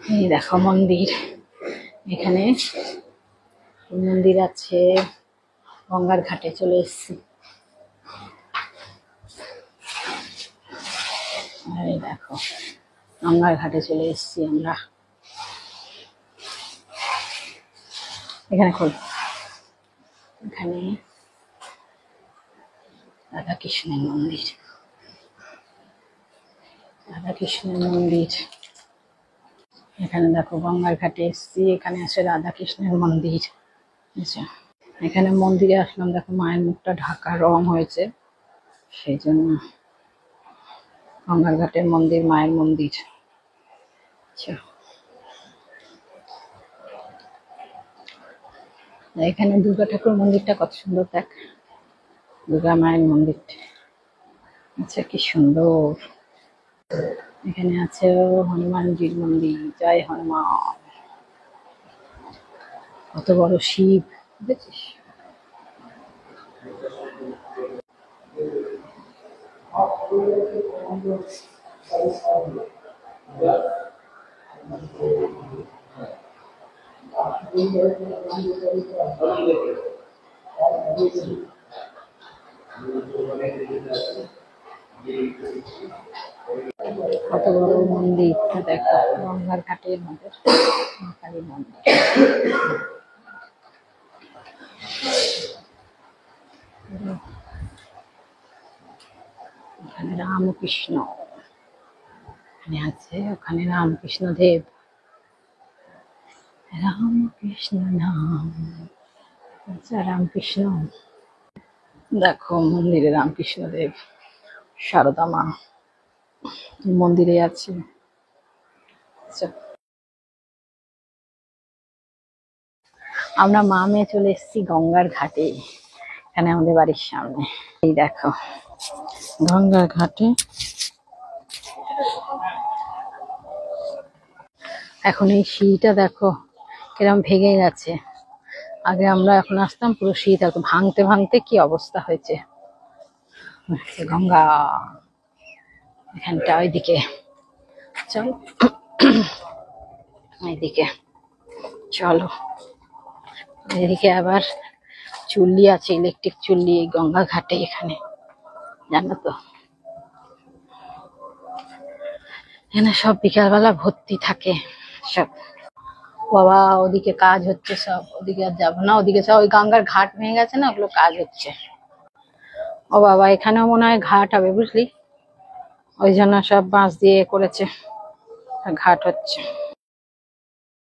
এই দেখো মন্দির, এখানে মন্দির আছে। গঙ্গার ঘাটে চলে এসেছি। আর এই দেখো গঙ্গার ঘাটে চলে এসেছি আমরা। এখানে খোল, এখানে রাধা কৃষ্ণের মন্দির, রাধা কৃষ্ণের মন্দির। এখানে দেখো গঙ্গার ঘাটে এসেছি, এখানে আছে রাধা কৃষ্ণের মন্দির। আচ্ছা, এখানে মন্দিরে আসলাম, দেখো মায়ের মুখটা ঢাকা রং হয়েছে, সেই জন্য গঙ্গার ঘাটের মন্দির, মায়ের মন্দির। আচ্ছা, এখানে দুর্গা ঠাকুর মন্দিরটা কত সুন্দর, দেখ দুর্গা মায়ের মন্দিরটা। আচ্ছা, কি সুন্দর। এখানে আছে হনুমানজির মন্দির, জয় হনুমান। কত বড় শিব দেখেছিস? কত বড় মন্দির দেখো, গঙ্গার ঘাটের মধ্যে কালী মন্দির। এখানে রামকৃষ্ণ, এখানে আছে, ওখানে রামকৃষ্ণ দেব। রামকৃষ্ণ নাম, আচ্ছা রামকৃষ্ণ। দেখো মন্দিরে রামকৃষ্ণ দেব, সারদা মা মন্দিরে আছে। আচ্ছা, আমরা মা মেয়ে চলে এসেছি গঙ্গার ঘাটে, এখানে আমাদের বাড়ির সামনে। এই দেখো গঙ্গার ঘাটে এখন এই সিঁড়িটা দেখো কিরম ভেঙে গেছে। আগে আমরা এখন আসতাম পুরো সিঁড়ি থাকতো, ভাঙতে ভাঙতে কি অবস্থা হয়েছে। গঙ্গা এখানটা, ওইদিকে চল, এইদিকে চলো। এদিকে আবার চুল্লি আছে, ইলেকট্রিক চুল্লি গঙ্গা ঘাটে এখানে, জানো তো। এখানে সব বিকালবেলা ভর্তি থাকে সব। বাবা ওদিকে কাজ হচ্ছে সব, ওদিকে আর যাবো না, ওদিকে সব ওই গঙ্গার ঘাট ভেঙে গেছে না, ওগুলো কাজ হচ্ছে। ও বাবা এখানেও মনে হয় ঘাট হবে বুঝলি, ওই জন্য সব বাঁশ দিয়ে করেছে, ঘাট হচ্ছে।